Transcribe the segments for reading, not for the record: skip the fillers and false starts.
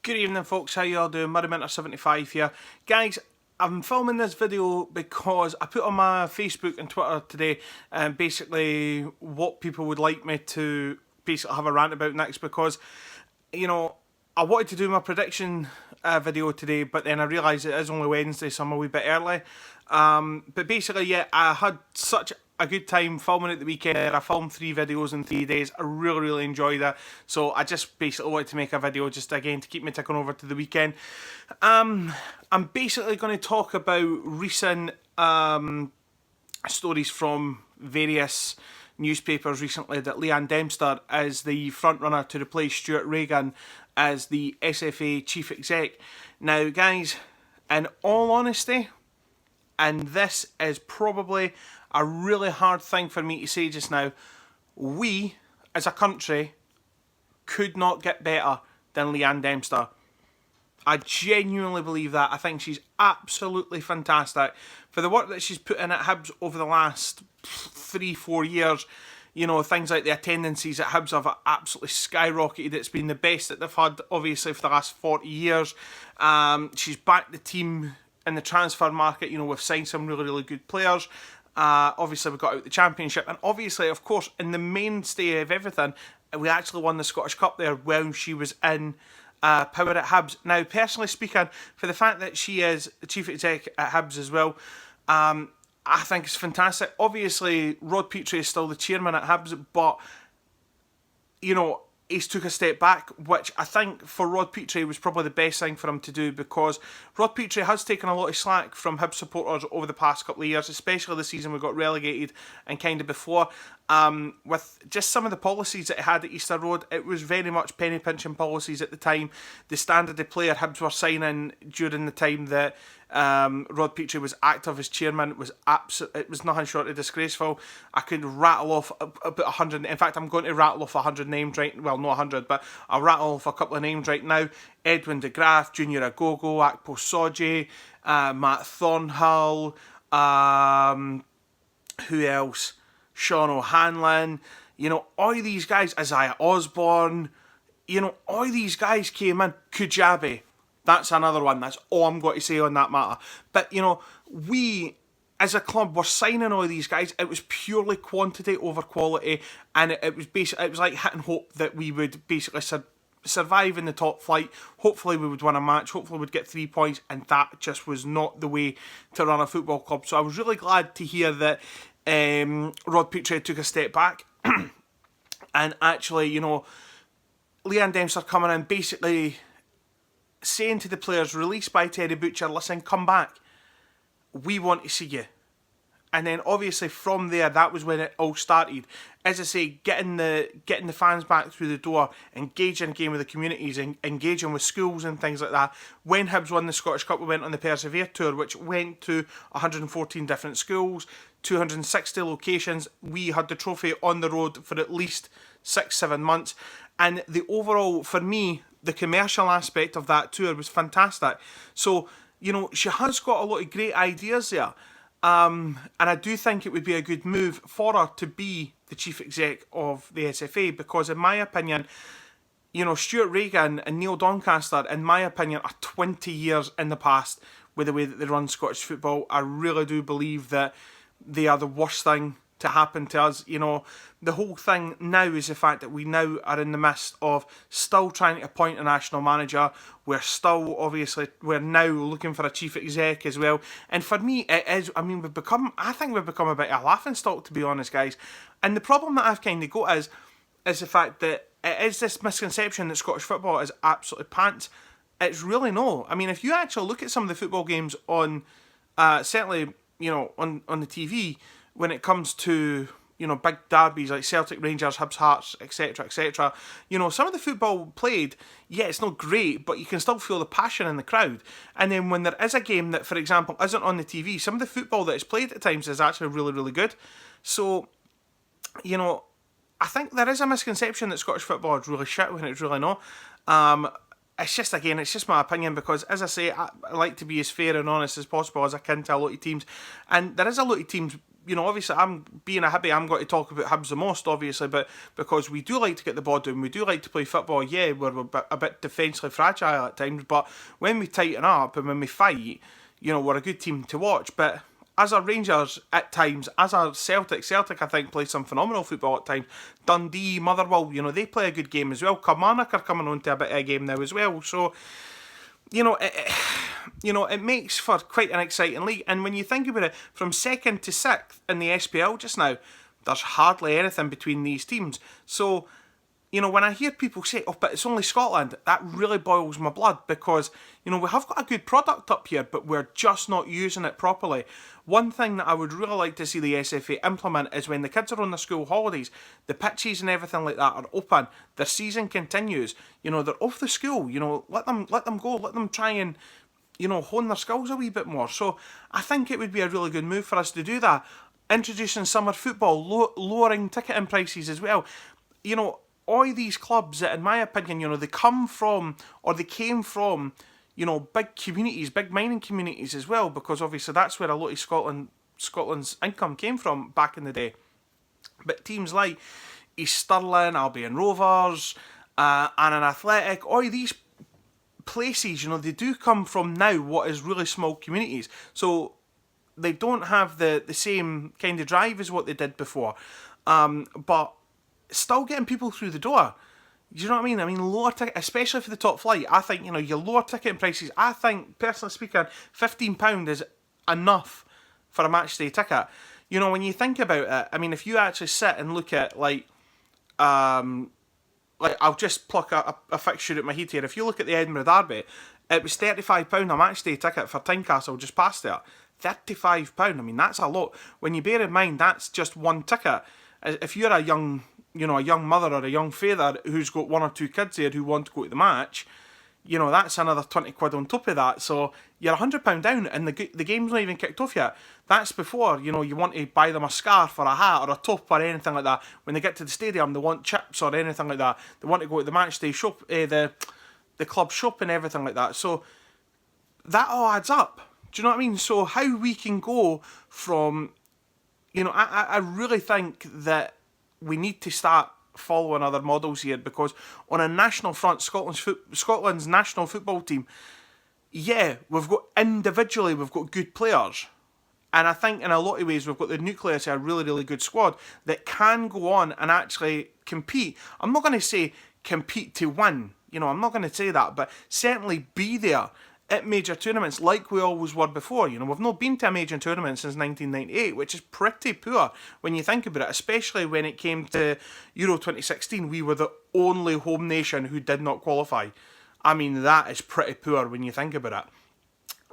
Good evening folks, how you all doing? Murrayminter75 here. Guys, I'm filming this video because I put on my Facebook and Twitter today basically what people would like me to basically have a rant about next, because, you know, I wanted to do my prediction video today, but then I realised it is only Wednesday, so I'm a wee bit early. But basically, yeah, I had such a good time filming at the weekend. I filmed 3 videos in 3 days. I really enjoyed it. So I just basically wanted to make a video just again to keep me ticking over to the weekend. I'm basically going to talk about recent stories from various newspapers recently that Leanne Dempster is the front runner to replace Stuart Regan as the SFA chief exec. Now, guys, in all honesty, and this is probably a really hard thing for me to say just now, we, as a country, could not get better than Leanne Dempster. I genuinely believe that. I think she's absolutely fantastic. For the work that she's put in at Hibs over the last 3-4 years, you know, things like the attendances at Hibs have absolutely skyrocketed. It's been the best that they've had, obviously, for the last 40 years. She's backed the team in the transfer market. You know, we've signed some really good players. Obviously, we got out the Championship, and obviously, of course, in the mainstay of everything, we actually won the Scottish Cup there when she was in power at Hibs. Now, personally speaking, for the fact that she is the chief exec at Hibs as well, I think it's fantastic. Obviously, Rod Petrie is still the chairman at Hibs, but, you know, he's took a step back, which I think for Rod Petrie was probably the best thing for him to do, because Rod Petrie has taken a lot of slack from Hibs supporters over the past couple of years, especially the season we got relegated and kind of before. With just some of the policies that he had at Easter Road, it was very much penny pinching policies at the time. The standard of player Hibs were signing during the time that Rod Petrie was active as chairman it was nothing short of disgraceful. I could rattle off about 100. In fact, I'm going to rattle off 100 names right. Well, not 100, but I'll rattle off a couple of names right now. Edwin de Graaf, Junior Agogo, Akpo Soji, Matt Thornhill. Who else? Sean O'Hanlon. You know, all these guys. Isaiah Osborne. You know, all these guys came in. Kujabi. That's another one. That's all I'm going to say on that matter. But, you know, we, as a club, were signing all these guys. It was purely quantity over quality. And it was basically, it was like hit and hope that we would basically survive in the top flight. Hopefully we would win a match. Hopefully we'd get 3 points. And that just was not the way to run a football club. So I was really glad to hear that Rod Petrie took a step back. And actually, you know, Leanne Dempster coming in basically saying to the players, released by Terry Butcher, listen, come back. We want to see you. And then obviously from there, that was when it all started. As I say, getting the fans back through the door, engaging again with the communities, engaging with schools and things like that. When Hibs won the Scottish Cup, we went on the Persevere Tour, which went to 114 different schools, 260 locations. We had the trophy on the road for at least 6-7 months. And the overall, for me, the commercial aspect of that tour was fantastic. So, you know, she has got a lot of great ideas there. And I do think it would be a good move for her to be the chief exec of the SFA, because in my opinion, you know, Stuart Regan and Neil Doncaster, in my opinion, are 20 years in the past with the way that they run Scottish football. I really do believe that they are the worst thing to happen to us. You know, the whole thing now is the fact that we now are in the midst of still trying to appoint a national manager. We're still, obviously, we're now looking for a chief exec as well. And for me, it is, I mean, I think we've become a bit of a laughingstock, to be honest, guys. And the problem that I've kind of got is the fact that it is this misconception that Scottish football is absolutely pants. It's really no. I mean, if you actually look at some of the football games on, certainly, you know, on the TV, when it comes to, you know, big derbies like Celtic, Rangers, Hibs, Hearts, etc., you know, some of the football played, yeah, it's not great, but you can still feel the passion in the crowd. And then when there is a game that, for example, isn't on the TV, some of the football that is played at times is actually really good. So, you know, I think there is a misconception that Scottish football is really shit when it's really not. It's just, again, it's just my opinion, because, as I say, I like to be as fair and honest as possible as I can to a lot of teams. And there is a lot of teams, obviously I'm being a Hibby, I'm going to talk about Hibs the most, obviously, but because we do like to get the ball down, we do like to play football. Yeah, we're a bit defensively fragile at times, but when we tighten up and when we fight, we're a good team to watch. But as our Rangers at times, as our Celtic I think play some phenomenal football at times. Dundee, Motherwell, they play a good game as well. Kilmarnock are coming on to a bit of a game now as well. So, it makes for quite an exciting league. And when you think about it, from 2nd to 6th in the SPL just now, there's hardly anything between these teams. So, when I hear people say, oh, but it's only Scotland, that really boils my blood because, we have got a good product up here, but we're just not using it properly. One thing that I would really like to see the SFA implement is when the kids are on their school holidays, the pitches and everything like that are open, their season continues, they're off the school, let them go, let them try and, hone their skills a wee bit more. So I think it would be a really good move for us to do that. Introducing summer football, lowering ticketing prices as well. All these clubs that, in my opinion, they came from, big communities, big mining communities as well, because obviously that's where a lot of Scotland's income came from back in the day. But teams like East Stirling, Albion Rovers, Annan Athletic, all these places, they do come from now what is really small communities. So they don't have the same kind of drive as what they did before. But still getting people through the door. Do you know what I mean? I mean, lower ticket, especially for the top flight. I think, your lower ticketing prices, I think, personally speaking, £15 is enough for a match day ticket. When you think about it, I mean, if you actually sit and look at, I'll just pluck a fixture out my head here. If you look at the Edinburgh Derby, it was £35 a match day ticket for Tynecastle just past there. £35, I mean, that's a lot. When you bear in mind, that's just one ticket. If you're a young mother or a young father who's got one or two kids there who want to go to the match, that's another £20 on top of that. So you're £100 down and the game's not even kicked off yet. That's before, you want to buy them a scarf or a hat or a top or anything like that. When they get to the stadium, they want chips or anything like that. They want to go to the match day shop, the club shop and everything like that. So that all adds up. Do you know what I mean? So how we can go from, I really think that we need to start following other models here, because on a national front, Scotland's national football team, we've got good players, and I think in a lot of ways we've got the nucleus of a really, really good squad that can go on and actually compete. I'm not going to say compete to win, I'm not going to say that, but certainly be there at major tournaments like we always were before. We've not been to a major tournament since 1998, which is pretty poor when you think about it, especially when it came to Euro 2016. We were the only home nation who did not qualify. I mean, that is pretty poor when you think about it.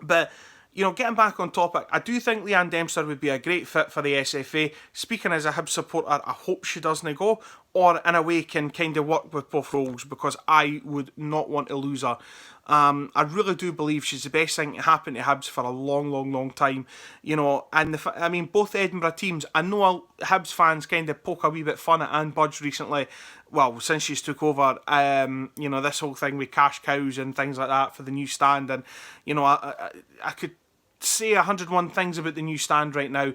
But, getting back on topic, I do think Leanne Dempster would be a great fit for the SFA. Speaking as a Hibs supporter, I hope she doesn't go, or in a way can kind of work with both roles, because I would not want to lose her. I really do believe she's the best thing to happen to Hibs for a long, long, long time. And both Edinburgh teams, I know Hibs fans kind of poke a wee bit fun at Anne Budge recently, well, since she's took over, this whole thing with cash cows and things like that for the new stand. And, I could say 101 things about the new stand right now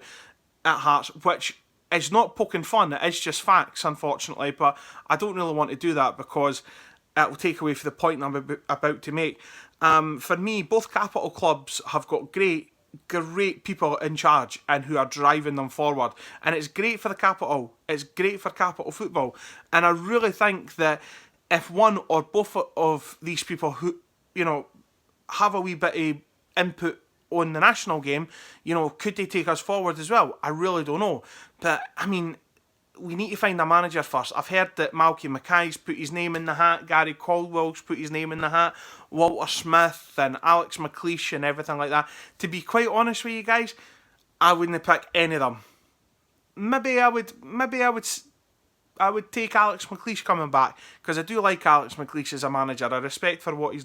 at Hearts, which is not poking fun, it is just facts, unfortunately, but I don't really want to do that because it will take away from the point I'm about to make. For me, both capital clubs have got great people in charge and who are driving them forward, and it's great for the capital, it's great for capital football, and I really think that if one or both of these people who, have a wee bit of input on the national game, could they take us forward as well? I really don't know. But, I mean, we need to find a manager first. I've heard that Malky Mackay's put his name in the hat, Gary Caldwell's put his name in the hat, Walter Smith and Alex McLeish and everything like that. To be quite honest with you guys, I wouldn't pick any of them. Maybe I would take Alex McLeish coming back, because I do like Alex McLeish as a manager. I respect what he's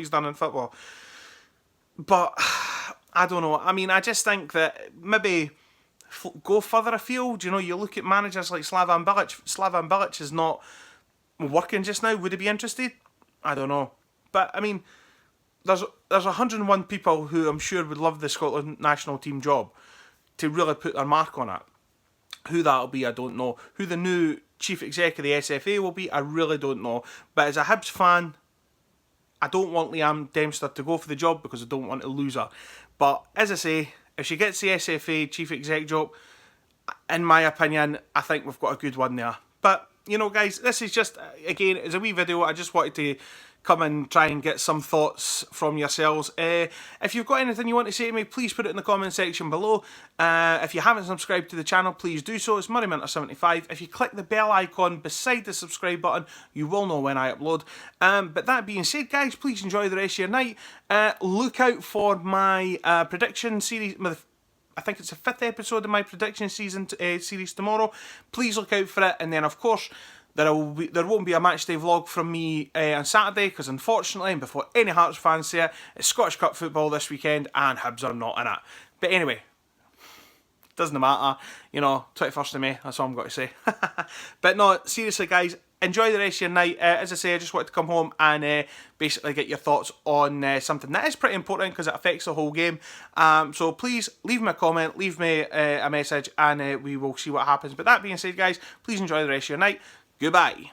done in football. But I don't know. I mean, I just think that maybe go further afield. You look at managers like Slavan Bilic. Slavan Bilic is not working just now. Would he be interested? I don't know. But I mean, there's 101 people who I'm sure would love the Scotland national team job. to really put their mark on it. Who that'll be, I don't know. Who the new chief exec of the SFA will be, I really don't know. But as a Hibs fan, I don't want Leanne Dempster to go for the job because I don't want to lose her. But as I say, if she gets the SFA chief exec job, in my opinion, I think we've got a good one there. But, you know, guys, this is just, again, it's a wee video. I just wanted to come and try and get some thoughts from yourselves. If you've got anything you want to say to me, please put it in the comment section below. If you haven't subscribed to the channel, please do so. It's MurrayMinter75. If you click the bell icon beside the subscribe button, you will know when I upload. But that being said, guys, please enjoy the rest of your night. Look out for my prediction series, I think it's the 5th episode of my prediction series tomorrow. Please look out for it, and then of course there won't be a matchday vlog from me on Saturday because unfortunately, and before any Hearts fans say it, it's Scottish Cup football this weekend and Hibs are not in it. But anyway, doesn't matter, you know, 21st of May, that's all I'm going to say. But no, seriously guys, enjoy the rest of your night. As I say, I just wanted to come home and basically get your thoughts on something that is pretty important because it affects the whole game. So please leave me a comment, leave me a message, and we will see what happens. But that being said, guys, please enjoy the rest of your night. Goodbye.